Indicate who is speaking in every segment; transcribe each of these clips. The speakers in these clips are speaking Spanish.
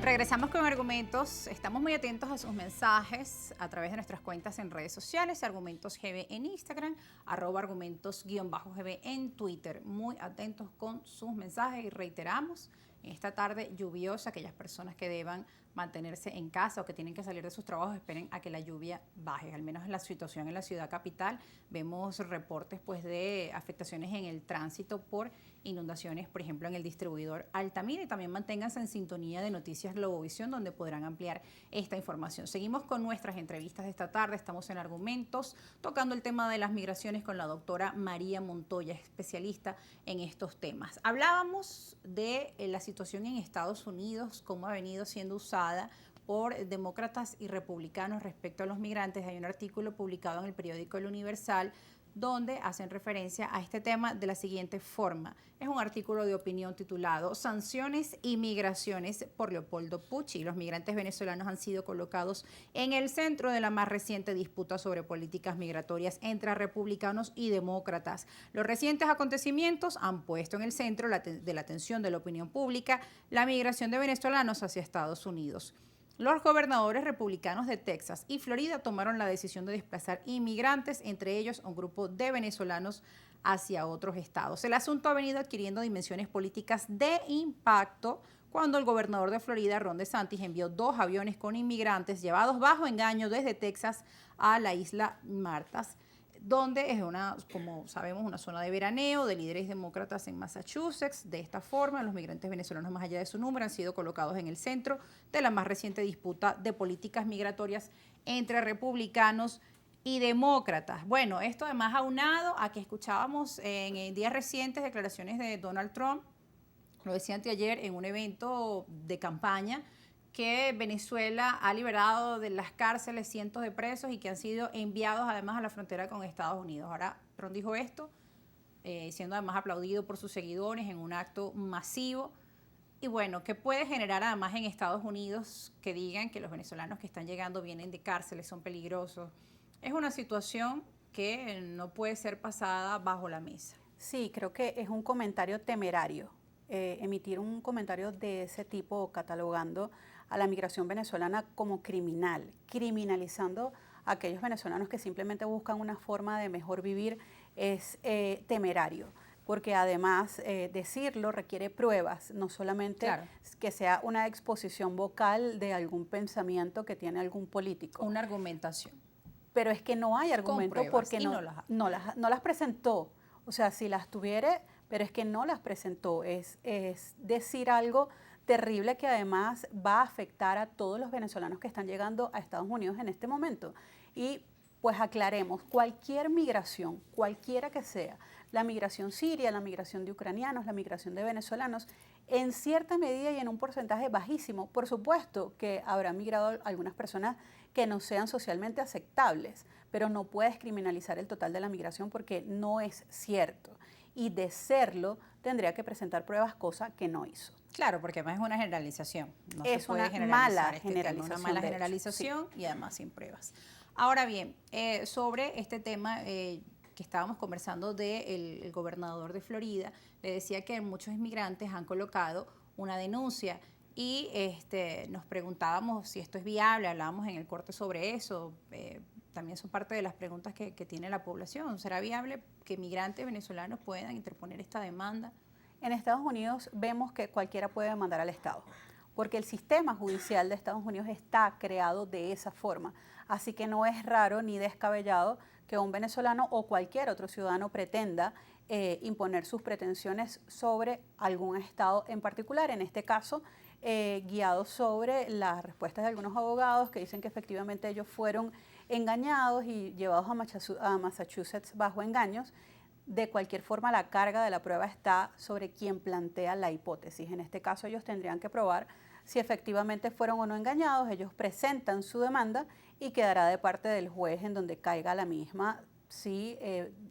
Speaker 1: Regresamos con Argumentos. Estamos muy atentos a sus mensajes a través de nuestras cuentas en redes sociales, Argumentos GB en Instagram, @argumentos_GB en Twitter. Muy atentos con sus mensajes y reiteramos, en esta tarde lluviosa, aquellas personas que deban mantenerse en casa o que tienen que salir de sus trabajos, esperen a que la lluvia baje. Al menos en la situación en la ciudad capital, vemos reportes de afectaciones en el tránsito por inundaciones, por ejemplo, en el distribuidor Altamira, y también manténganse en sintonía de Noticias Globovisión, donde podrán ampliar esta información. Seguimos con nuestras entrevistas de esta tarde, estamos en Argumentos, tocando el tema de las migraciones con la doctora María Montoya, especialista en estos temas. Hablábamos de la situación en Estados Unidos, cómo ha venido siendo usada por demócratas y republicanos respecto a los migrantes. Hay un artículo publicado en el periódico El Universal donde hacen referencia a este tema de la siguiente forma. Es un artículo de opinión titulado Sanciones y migraciones por Leopoldo Pucci. Los migrantes venezolanos han sido colocados en el centro de la más reciente disputa sobre políticas migratorias entre republicanos y demócratas. Los recientes acontecimientos han puesto en el centro de la atención de la opinión pública la migración de venezolanos hacia Estados Unidos. Los gobernadores republicanos de Texas y Florida tomaron la decisión de desplazar inmigrantes, entre ellos un grupo de venezolanos, hacia otros estados. El asunto ha venido adquiriendo dimensiones políticas de impacto cuando el gobernador de Florida, Ron DeSantis, envió 2 aviones con inmigrantes llevados bajo engaño desde Texas a la isla Martas, donde es como sabemos, una zona de veraneo de líderes demócratas en Massachusetts. De esta forma, los migrantes venezolanos, más allá de su número, han sido colocados en el centro de la más reciente disputa de políticas migratorias entre republicanos y demócratas. Bueno, esto además aunado a que escuchábamos en días recientes declaraciones de Donald Trump, lo decía anteayer en un evento de campaña, que Venezuela ha liberado de las cárceles cientos de presos y que han sido enviados además a la frontera con Estados Unidos. Ahora Trump dijo esto, siendo además aplaudido por sus seguidores en un acto masivo. Y bueno, ¿qué puede generar además en Estados Unidos que digan que los venezolanos que están llegando vienen de cárceles, son peligrosos? Es una situación que no puede ser pasada bajo la mesa.
Speaker 2: Sí, creo que es un comentario temerario. Emitir un comentario de ese tipo catalogando a la migración venezolana como criminal, criminalizando a aquellos venezolanos que simplemente buscan una forma de mejor vivir, es temerario, porque además decirlo requiere pruebas, no solamente que sea una exposición vocal de algún pensamiento que tiene algún político.
Speaker 1: Una argumentación.
Speaker 2: Pero es que no hay argumento porque no las presentó. O sea, si las tuviera, pero es que no las presentó. Es decir algo terrible que además va a afectar a todos los venezolanos que están llegando a Estados Unidos en este momento. Y pues aclaremos, cualquier migración, cualquiera que sea, la migración siria, la migración de ucranianos, la migración de venezolanos, en cierta medida y en un porcentaje bajísimo, por supuesto que habrán migrado algunas personas que no sean socialmente aceptables, pero no puedes criminalizar el total de la migración porque no es cierto. Y de serlo, tendría que presentar pruebas, cosa que no hizo.
Speaker 1: Claro, porque además es una generalización. No
Speaker 2: es
Speaker 1: se puede
Speaker 2: una mala
Speaker 1: generalización. Una mala generalización sí. Y además sin pruebas. Ahora bien, sobre este tema que estábamos conversando del gobernador de Florida, le decía que muchos inmigrantes han colocado una denuncia y nos preguntábamos si esto es viable, hablábamos en el corte sobre eso, también son parte de las preguntas que tiene la población. ¿Será viable que migrantes venezolanos puedan interponer esta demanda?
Speaker 2: En Estados Unidos vemos que cualquiera puede demandar al Estado, porque el sistema judicial de Estados Unidos está creado de esa forma. Así que no es raro ni descabellado que un venezolano o cualquier otro ciudadano pretenda imponer sus pretensiones sobre algún Estado en particular. En este caso, guiados sobre las respuestas de algunos abogados que dicen que efectivamente ellos fueron engañados y llevados a Massachusetts bajo engaños. De cualquier forma, la carga de la prueba está sobre quien plantea la hipótesis. En este caso, ellos tendrían que probar si efectivamente fueron o no engañados. Ellos presentan su demanda y quedará de parte del juez en donde caiga la misma si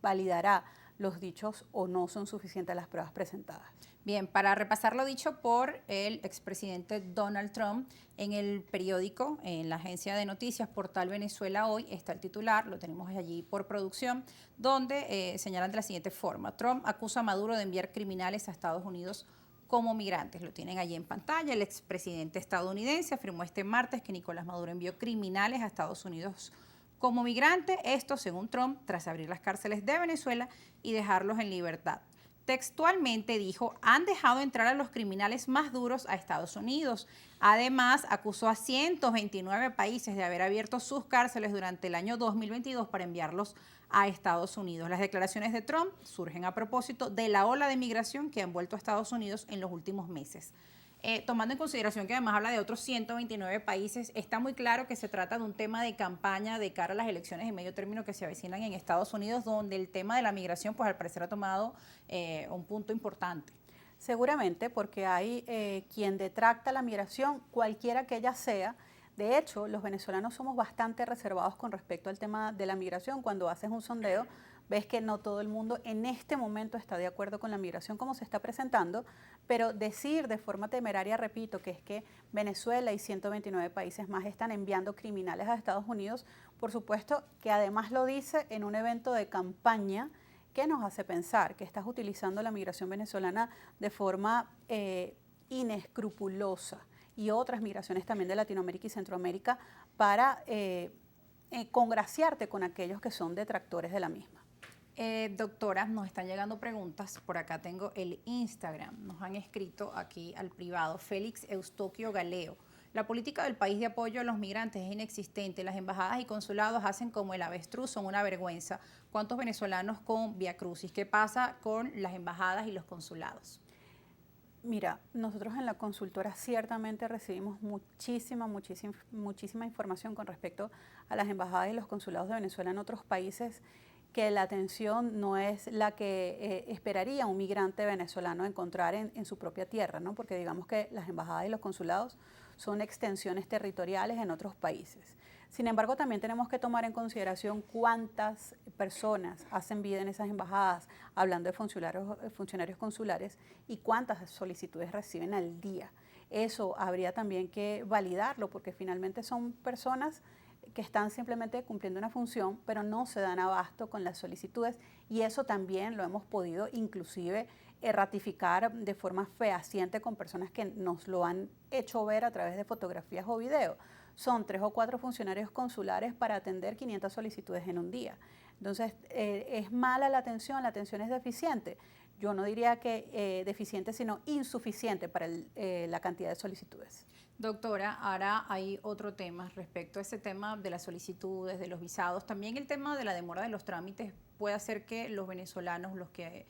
Speaker 2: validará los dichos o no son suficientes las pruebas presentadas.
Speaker 1: Bien, para repasar lo dicho por el expresidente Donald Trump, en el periódico, en la agencia de noticias Portal Venezuela Hoy, está el titular, lo tenemos allí por producción, donde señalan de la siguiente forma: Trump acusa a Maduro de enviar criminales a Estados Unidos como migrantes. Lo tienen allí en pantalla. El expresidente estadounidense afirmó este martes que Nicolás Maduro envió criminales a Estados Unidos como migrante, esto según Trump, tras abrir las cárceles de Venezuela y dejarlos en libertad. Textualmente dijo, han dejado entrar a los criminales más duros a Estados Unidos. Además, acusó a 129 países de haber abierto sus cárceles durante el año 2022 para enviarlos a Estados Unidos. Las declaraciones de Trump surgen a propósito de la ola de migración que ha envuelto a Estados Unidos en los últimos meses. Tomando en consideración que además habla de otros 129 países, está muy claro que se trata de un tema de campaña de cara a las elecciones de medio término que se avecinan en Estados Unidos, donde el tema de la migración, pues al parecer ha tomado un punto importante.
Speaker 2: Seguramente, porque hay quien detracta la migración, cualquiera que ella sea. De hecho, los venezolanos somos bastante reservados con respecto al tema de la migración. Cuando haces un sondeo, ves que no todo el mundo en este momento está de acuerdo con la migración como se está presentando, pero decir de forma temeraria, repito, que es que Venezuela y 129 países más están enviando criminales a Estados Unidos, por supuesto que además lo dice en un evento de campaña que nos hace pensar que estás utilizando la migración venezolana de forma inescrupulosa y otras migraciones también de Latinoamérica y Centroamérica para congraciarte con aquellos que son detractores de la misma.
Speaker 1: Doctora, nos están llegando preguntas. Por acá tengo el Instagram. Nos han escrito aquí al privado. Félix Eustoquio Galeo. La política del país de apoyo a los migrantes es inexistente. Las embajadas y consulados hacen como el avestruz, son una vergüenza. ¿Cuántos venezolanos con Vía Crucis? ¿Qué pasa con las embajadas y los consulados?
Speaker 2: Mira, nosotros en la consultora ciertamente recibimos muchísima información con respecto a las embajadas y los consulados de Venezuela en otros países, que la atención no es la que esperaría un migrante venezolano encontrar en su propia tierra, ¿no? Porque digamos que las embajadas y los consulados son extensiones territoriales en otros países. Sin embargo, también tenemos que tomar en consideración cuántas personas hacen vida en esas embajadas, hablando de funcionarios consulares, y cuántas solicitudes reciben al día. Eso habría también que validarlo, porque finalmente son personas que están simplemente cumpliendo una función, pero no se dan abasto con las solicitudes, y eso también lo hemos podido inclusive ratificar de forma fehaciente con personas que nos lo han hecho ver a través de fotografías o videos. Son 3 o 4 funcionarios consulares para atender 500 solicitudes en un día. Entonces, ¿es mala la atención es deficiente? Yo no diría que deficiente, sino insuficiente para la cantidad de solicitudes.
Speaker 1: Doctora, ahora hay otro tema respecto a ese tema de las solicitudes, de los visados. También el tema de la demora de los trámites puede hacer que los venezolanos, los que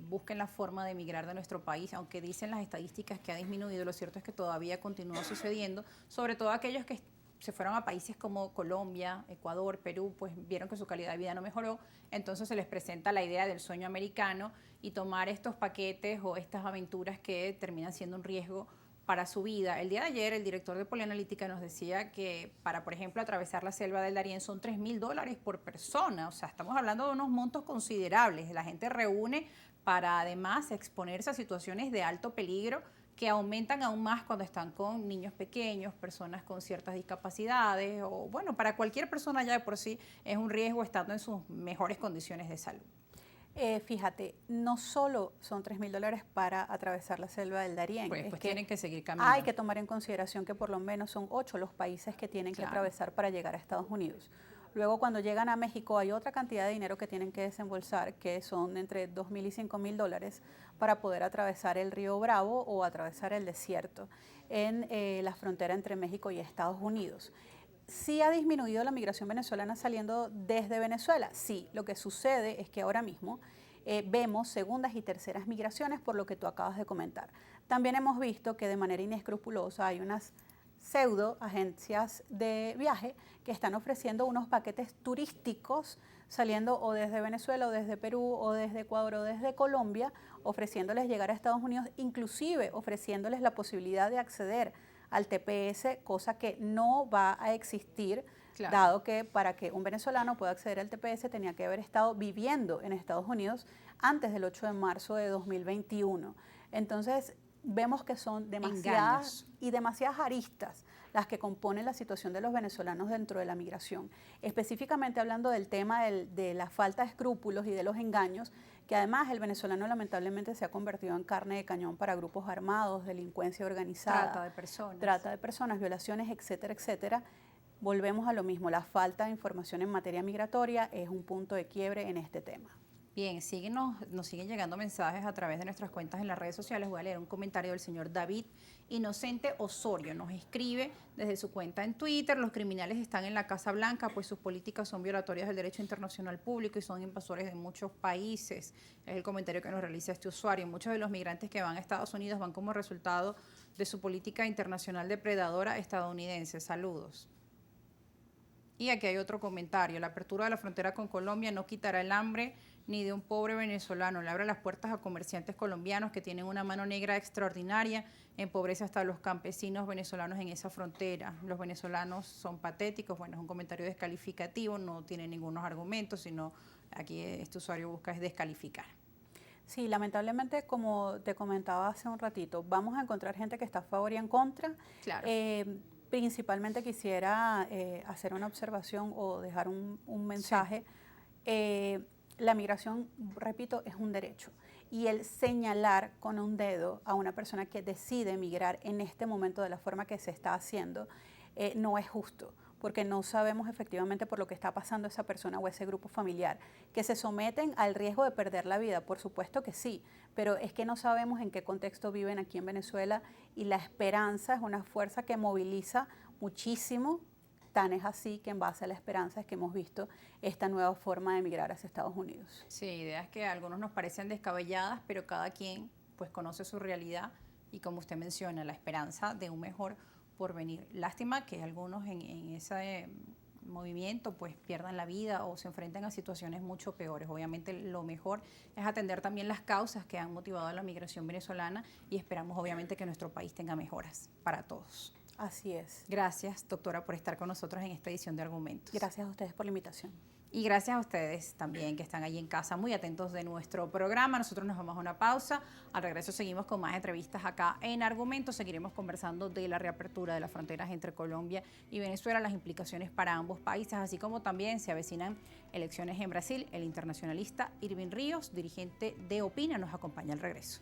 Speaker 1: busquen la forma de emigrar de nuestro país, aunque dicen las estadísticas que ha disminuido, lo cierto es que todavía continúa sucediendo, sobre todo aquellos que se fueron a países como Colombia, Ecuador, Perú, pues vieron que su calidad de vida no mejoró, entonces se les presenta la idea del sueño americano y tomar estos paquetes o estas aventuras que terminan siendo un riesgo para su vida. El día de ayer el director de Polianalítica nos decía que para, por ejemplo, atravesar la selva del Darién son $3.000 por persona. O sea, estamos hablando de unos montos considerables. La gente reúne para además exponerse a situaciones de alto peligro que aumentan aún más cuando están con niños pequeños, personas con ciertas discapacidades o, bueno, para cualquier persona ya de por sí es un riesgo estando en sus mejores condiciones de salud.
Speaker 2: Fíjate, no solo son $3.000 para atravesar la selva del Darién.
Speaker 1: Pues que tienen que seguir caminando.
Speaker 2: Hay que tomar en consideración que por lo menos son 8 los países que tienen que atravesar para llegar a Estados Unidos. Luego, cuando llegan a México, hay otra cantidad de dinero que tienen que desembolsar, que son entre $2.000 y $5.000 para poder atravesar el río Bravo o atravesar el desierto en la frontera entre México y Estados Unidos. ¿Sí ha disminuido la migración venezolana saliendo desde Venezuela? Sí, lo que sucede es que ahora mismo vemos segundas y terceras migraciones, por lo que tú acabas de comentar. También hemos visto que de manera inescrupulosa hay unas pseudo agencias de viaje que están ofreciendo unos paquetes turísticos saliendo o desde Venezuela o desde Perú o desde Ecuador o desde Colombia, ofreciéndoles llegar a Estados Unidos, inclusive ofreciéndoles la posibilidad de acceder al TPS, cosa que no va a existir, claro, dado que para que un venezolano pueda acceder al TPS tenía que haber estado viviendo en Estados Unidos antes del 8 de marzo de 2021. Entonces, vemos que son demasiadas aristas las que componen la situación de los venezolanos dentro de la migración. Específicamente hablando del tema de la falta de escrúpulos y de los engaños, que además el venezolano lamentablemente se ha convertido en carne de cañón para grupos armados, delincuencia organizada, trata de personas, violaciones, etcétera, etcétera. Volvemos a lo mismo, la falta de información en materia migratoria es un punto de quiebre en este tema.
Speaker 1: Bien, nos siguen llegando mensajes a través de nuestras cuentas en las redes sociales. Voy a leer un comentario del señor David Inocente Osorio. Nos escribe desde su cuenta en Twitter: los criminales están en la Casa Blanca, pues sus políticas son violatorias del derecho internacional público y son invasores de muchos países. Es el comentario que nos realiza este usuario. Muchos de los migrantes que van a Estados Unidos van como resultado de su política internacional depredadora estadounidense. Saludos. Y aquí hay otro comentario: la apertura de la frontera con Colombia no quitará el hambre ni de un pobre venezolano, le abre las puertas a comerciantes colombianos que tienen una mano negra extraordinaria, empobrece hasta los campesinos venezolanos en esa frontera. Los venezolanos son patéticos. Bueno, es un comentario descalificativo, no tiene ningunos argumentos, sino aquí este usuario busca es descalificar.
Speaker 2: Sí, lamentablemente, como te comentaba hace un ratito, vamos a encontrar gente que está a favor y en contra.
Speaker 1: Claro.
Speaker 2: Principalmente quisiera hacer una observación o dejar un mensaje. Sí. La migración, repito, es un derecho. Y el señalar con un dedo a una persona que decide emigrar en este momento de la forma que se está haciendo no es justo, porque no sabemos efectivamente por lo que está pasando esa persona o ese grupo familiar. Que se someten al riesgo de perder la vida, por supuesto que sí, pero es que no sabemos en qué contexto viven aquí en Venezuela, y la esperanza es una fuerza que moviliza muchísimo. Tan es así que en base a la esperanza es que hemos visto esta nueva forma de emigrar hacia Estados Unidos.
Speaker 1: Sí, ideas que a algunos nos parecen descabelladas, pero cada quien pues conoce su realidad y, como usted menciona, la esperanza de un mejor porvenir. Lástima que algunos en ese movimiento pues pierdan la vida o se enfrenten a situaciones mucho peores. Obviamente lo mejor es atender también las causas que han motivado a la migración venezolana y esperamos obviamente que nuestro país tenga mejoras para todos.
Speaker 2: Así es.
Speaker 1: Gracias, doctora, por estar con nosotros en esta edición de Argumentos.
Speaker 2: Gracias a ustedes por la invitación.
Speaker 1: Y gracias a ustedes también que están allí en casa muy atentos de nuestro programa. Nosotros nos vamos a una pausa. Al regreso seguimos con más entrevistas acá en Argumentos. Seguiremos conversando de la reapertura de las fronteras entre Colombia y Venezuela, las implicaciones para ambos países, así como también se avecinan elecciones en Brasil. El internacionalista Irving Ríos, dirigente de Opina, nos acompaña al regreso.